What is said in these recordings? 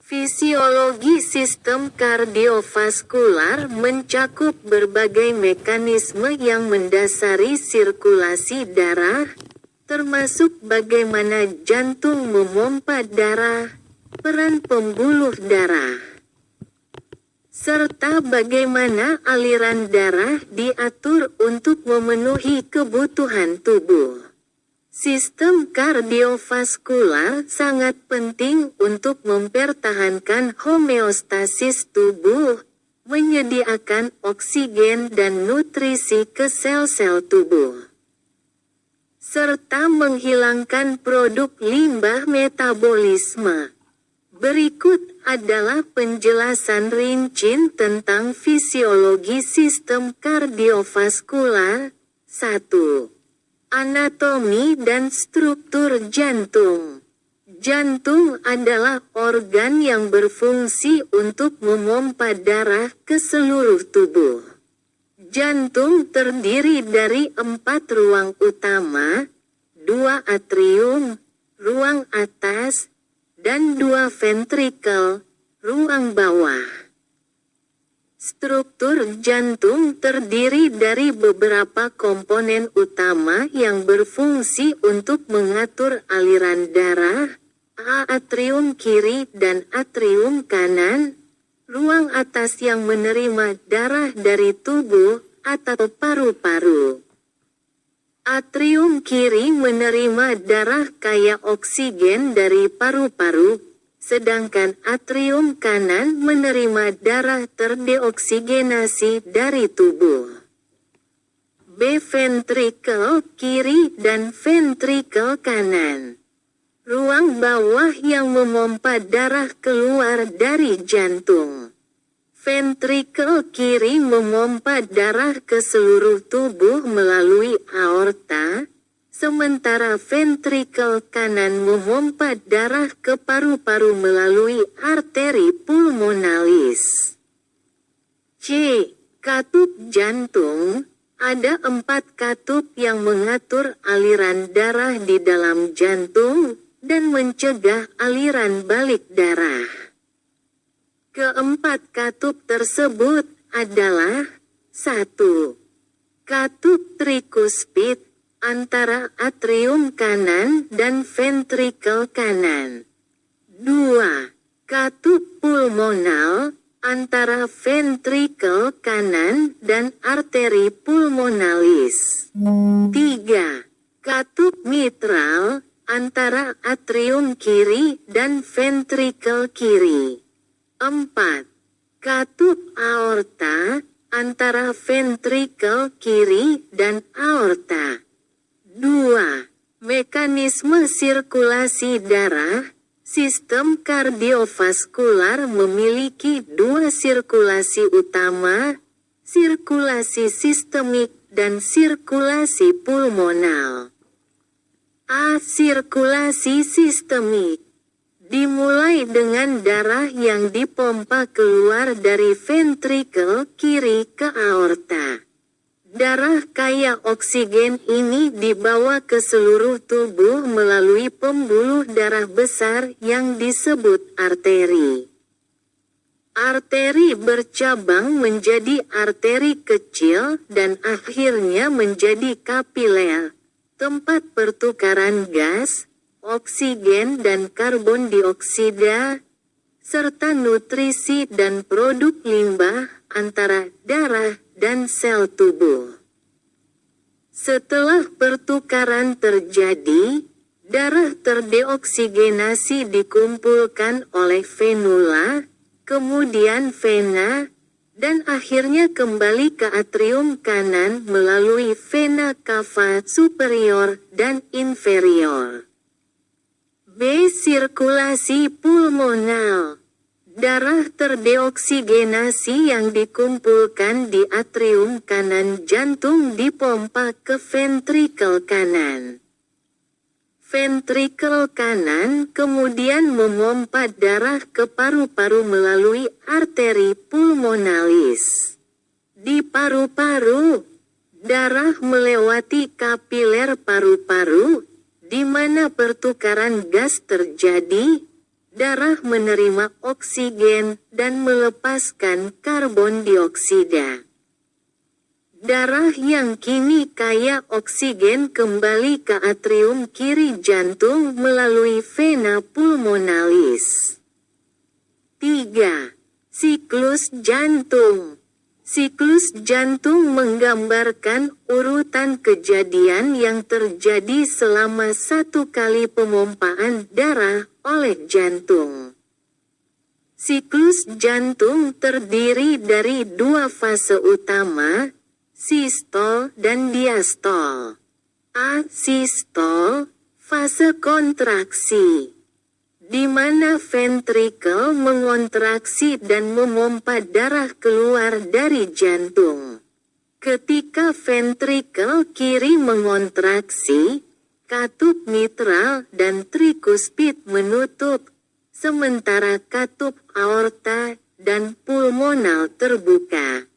Fisiologi sistem kardiovaskular mencakup berbagai mekanisme yang mendasari sirkulasi darah, termasuk bagaimana jantung memompa darah, peran pembuluh darah, serta bagaimana aliran darah diatur untuk memenuhi kebutuhan tubuh. Sistem kardiovaskular sangat penting untuk mempertahankan homeostasis tubuh, menyediakan oksigen dan nutrisi ke sel-sel tubuh, serta menghilangkan produk limbah metabolisme. Berikut adalah penjelasan rinci tentang fisiologi sistem kardiovaskular. 1. Anatomi dan struktur jantung. Jantung adalah organ yang berfungsi untuk memompa darah ke seluruh tubuh. Jantung terdiri dari 4 ruang utama, 2 atrium, ruang atas, dan 2 ventrikel, ruang bawah. Struktur jantung terdiri dari beberapa komponen utama yang berfungsi untuk mengatur aliran darah, atrium kiri dan atrium kanan, ruang atas yang menerima darah dari tubuh atau paru-paru. Atrium kiri menerima darah kaya oksigen dari paru-paru, sedangkan atrium kanan menerima darah terdeoksigenasi dari tubuh. B. Ventrikel kiri dan ventrikel kanan. Ruang bawah yang memompa darah keluar dari jantung. Ventrikel kiri memompa darah ke seluruh tubuh melalui aorta, sementara ventrikel kanan memompa darah ke paru-paru melalui arteri pulmonalis. C. Katup jantung. Ada 4 katup yang mengatur aliran darah di dalam jantung dan mencegah aliran balik darah. Keempat katup tersebut adalah 1. Katup trikuspid antara atrium kanan dan ventrikel kanan. 2. Katup pulmonal antara ventrikel kanan dan arteri pulmonalis. 3. Katup mitral antara atrium kiri dan ventrikel kiri. 4. Katup aorta antara ventrikel kiri dan aorta. 2. Mekanisme sirkulasi darah. Sistem kardiovaskular memiliki 2 sirkulasi utama, sirkulasi sistemik dan sirkulasi pulmonal. A. Sirkulasi sistemik dimulai dengan darah yang dipompa keluar dari ventrikel kiri ke aorta. Darah kaya oksigen ini dibawa ke seluruh tubuh melalui pembuluh darah besar yang disebut arteri. Arteri bercabang menjadi arteri kecil dan akhirnya menjadi kapiler, tempat pertukaran gas, oksigen dan karbon dioksida, serta nutrisi dan produk limbah antara darah dan sel tubuh. Setelah pertukaran terjadi, darah terdeoksigenasi dikumpulkan oleh venula, kemudian vena, dan akhirnya kembali ke atrium kanan melalui vena cava superior dan inferior. B. Sirkulasi pulmonal. Darah terdeoksigenasi yang dikumpulkan di atrium kanan jantung dipompa ke ventrikel kanan. Ventrikel kanan kemudian memompa darah ke paru-paru melalui arteri pulmonalis. Di paru-paru, darah melewati kapiler paru-paru, di mana pertukaran gas terjadi, darah menerima oksigen dan melepaskan karbon dioksida. Darah yang kini kaya oksigen kembali ke atrium kiri jantung melalui vena pulmonalis. 3. Siklus jantung. Siklus jantung menggambarkan urutan kejadian yang terjadi selama satu kali pemompaan darah oleh jantung. Siklus jantung terdiri dari dua fase utama, sistol dan diastol. Asistol, fase kontraksi, di mana ventrikel mengontraksi dan memompa darah keluar dari jantung. Ketika ventrikel kiri mengontraksi, katup mitral dan trikuspid menutup, sementara katup aorta dan pulmonal terbuka,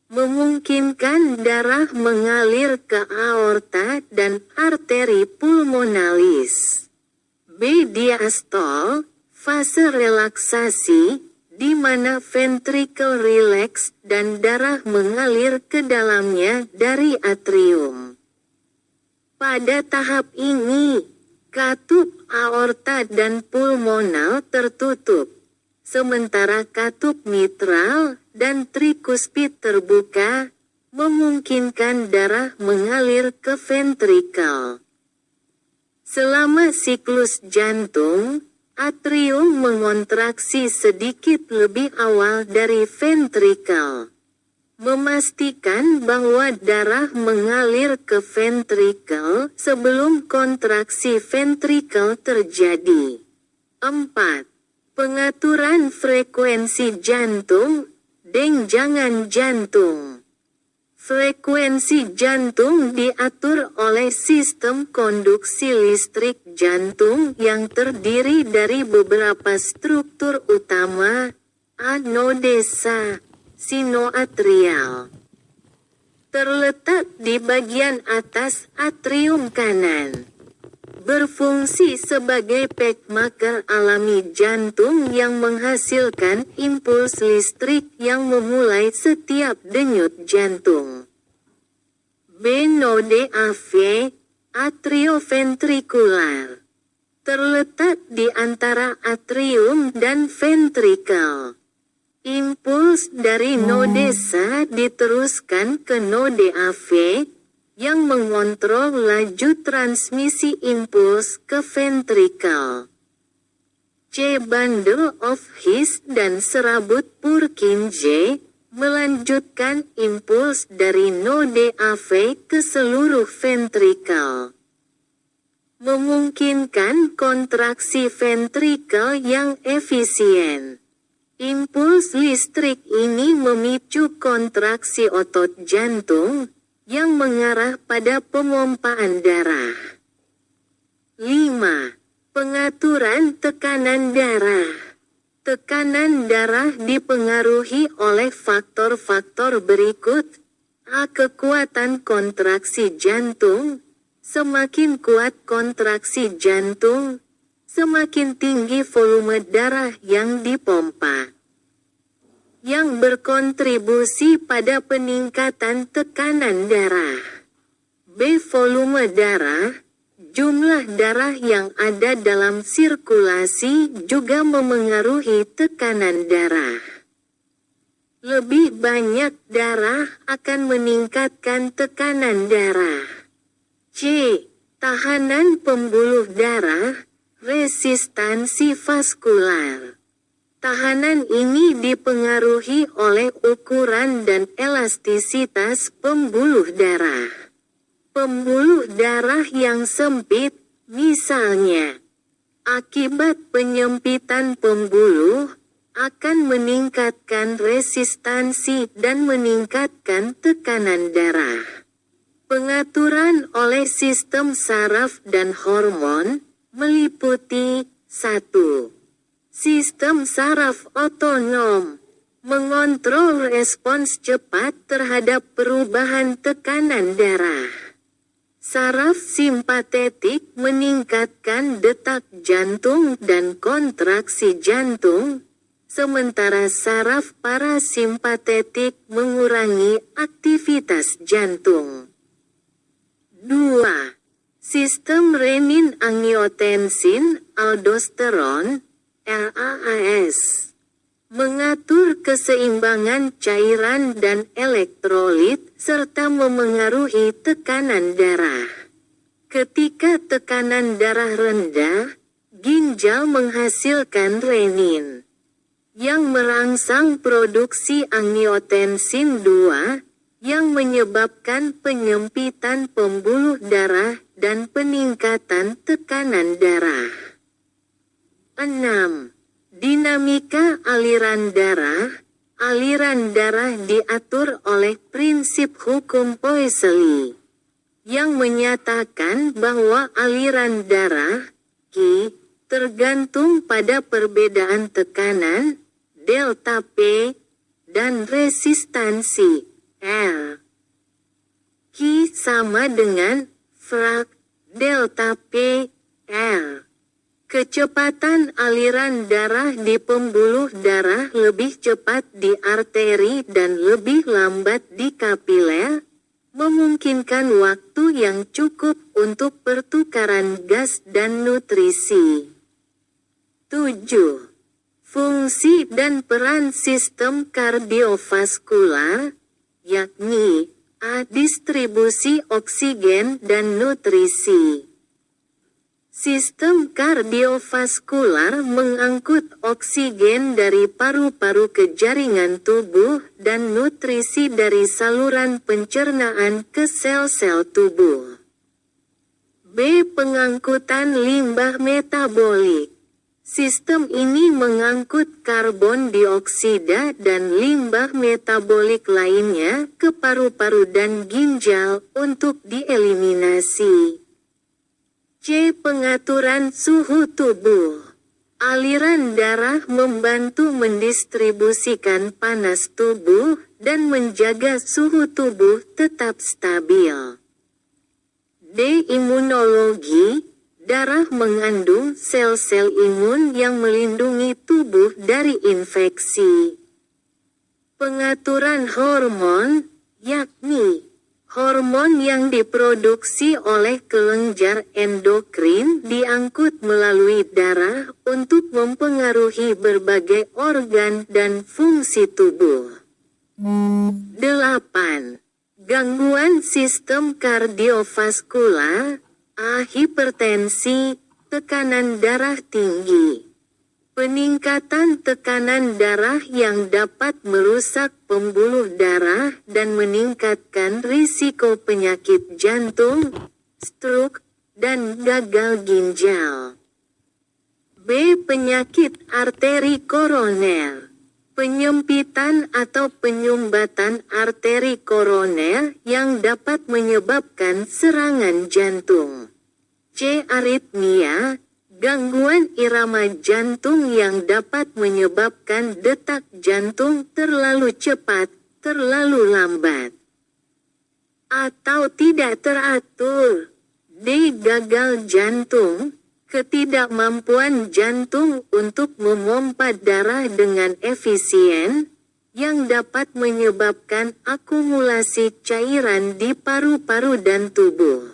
memungkinkan darah mengalir ke aorta dan arteri pulmonalis. B. Diastol, fase relaksasi, di mana ventrikel rileks dan darah mengalir ke dalamnya dari atrium. Pada tahap ini, katup aorta dan pulmonal tertutup, sementara katup mitral dan trikuspid terbuka, memungkinkan darah mengalir ke ventrikel. Selama siklus jantung, atrium mengontraksi sedikit lebih awal dari ventrikel, memastikan bahwa darah mengalir ke ventrikel sebelum kontraksi ventrikel terjadi. 4. Pengaturan frekuensi jantung, denjangan jantung. Frekuensi jantung diatur oleh sistem konduksi listrik jantung yang terdiri dari beberapa struktur utama, anodesa, sinoatrial. Terletak di bagian atas atrium kanan. Berfungsi sebagai pacemaker alami jantung yang menghasilkan impuls listrik yang memulai setiap denyut jantung. B. Node AV, atrioventrikular. Terletak di antara atrium dan ventrikel. Impuls dari nodesa diteruskan ke node AV, yang mengontrol laju transmisi impuls ke ventrikel. C. Bundle of His dan serabut Purkinje melanjutkan impuls dari node AV ke seluruh ventrikel, memungkinkan kontraksi ventrikel yang efisien. Impuls listrik ini memicu kontraksi otot jantung, yang mengarah pada pemompaan darah. 5. Pengaturan tekanan darah. Tekanan darah dipengaruhi oleh faktor-faktor berikut. A. Kekuatan kontraksi jantung. Semakin kuat kontraksi jantung, semakin tinggi volume darah yang dipompa, yang berkontribusi pada peningkatan tekanan darah. B. Volume darah. Jumlah darah yang ada dalam sirkulasi juga memengaruhi tekanan darah. Lebih banyak darah akan meningkatkan tekanan darah. C. Tahanan pembuluh darah, resistansi vaskular. Tahanan ini dipengaruhi oleh ukuran dan elastisitas pembuluh darah. Pembuluh darah yang sempit, misalnya, akibat penyempitan pembuluh, akan meningkatkan resistansi dan meningkatkan tekanan darah. Pengaturan oleh sistem saraf dan hormon, meliputi 1. Sistem saraf otonom, mengontrol respons cepat terhadap perubahan tekanan darah. Saraf simpatetik meningkatkan detak jantung dan kontraksi jantung, sementara saraf parasimpatetik mengurangi aktivitas jantung. 2. Sistem renin-angiotensin-aldosteron (RAAS) mengatur keseimbangan cairan dan elektrolit serta memengaruhi tekanan darah. Ketika tekanan darah rendah, ginjal menghasilkan renin yang merangsang produksi angiotensin 2 yang menyebabkan penyempitan pembuluh darah dan peningkatan tekanan darah. 6. Dinamika aliran darah. Aliran darah diatur oleh prinsip hukum Poiseuille, yang menyatakan bahwa aliran darah Q tergantung pada perbedaan tekanan delta P dan resistansi L. Q sama dengan frak delta P L. Kecepatan aliran darah di pembuluh darah lebih cepat di arteri dan lebih lambat di kapiler, memungkinkan waktu yang cukup untuk pertukaran gas dan nutrisi. 7. Fungsi dan peran sistem kardiovaskular, yakni A. Distribusi oksigen dan nutrisi. Sistem kardiovaskular mengangkut oksigen dari paru-paru ke jaringan tubuh dan nutrisi dari saluran pencernaan ke sel-sel tubuh. B. Pengangkutan limbah metabolik. Sistem ini mengangkut karbon dioksida dan limbah metabolik lainnya ke paru-paru dan ginjal untuk dieliminasi. C. Pengaturan suhu tubuh. Aliran darah membantu mendistribusikan panas tubuh dan menjaga suhu tubuh tetap stabil. D. Imunologi. Darah mengandung sel-sel imun yang melindungi tubuh dari infeksi. Pengaturan hormon, yakni hormon yang diproduksi oleh kelenjar endokrin diangkut melalui darah untuk mempengaruhi berbagai organ dan fungsi tubuh. 8. Gangguan sistem kardiovaskular, A. Hipertensi, tekanan darah tinggi. Peningkatan tekanan darah yang dapat merusak pembuluh darah dan meningkatkan risiko penyakit jantung, stroke, dan gagal ginjal. B. Penyakit arteri koroner. Penyempitan atau penyumbatan arteri koroner yang dapat menyebabkan serangan jantung. C. Aritmia, gangguan irama jantung yang dapat menyebabkan detak jantung terlalu cepat, terlalu lambat, atau tidak teratur. D. Gagal jantung, ketidakmampuan jantung untuk memompa darah dengan efisien, yang dapat menyebabkan akumulasi cairan di paru-paru dan tubuh.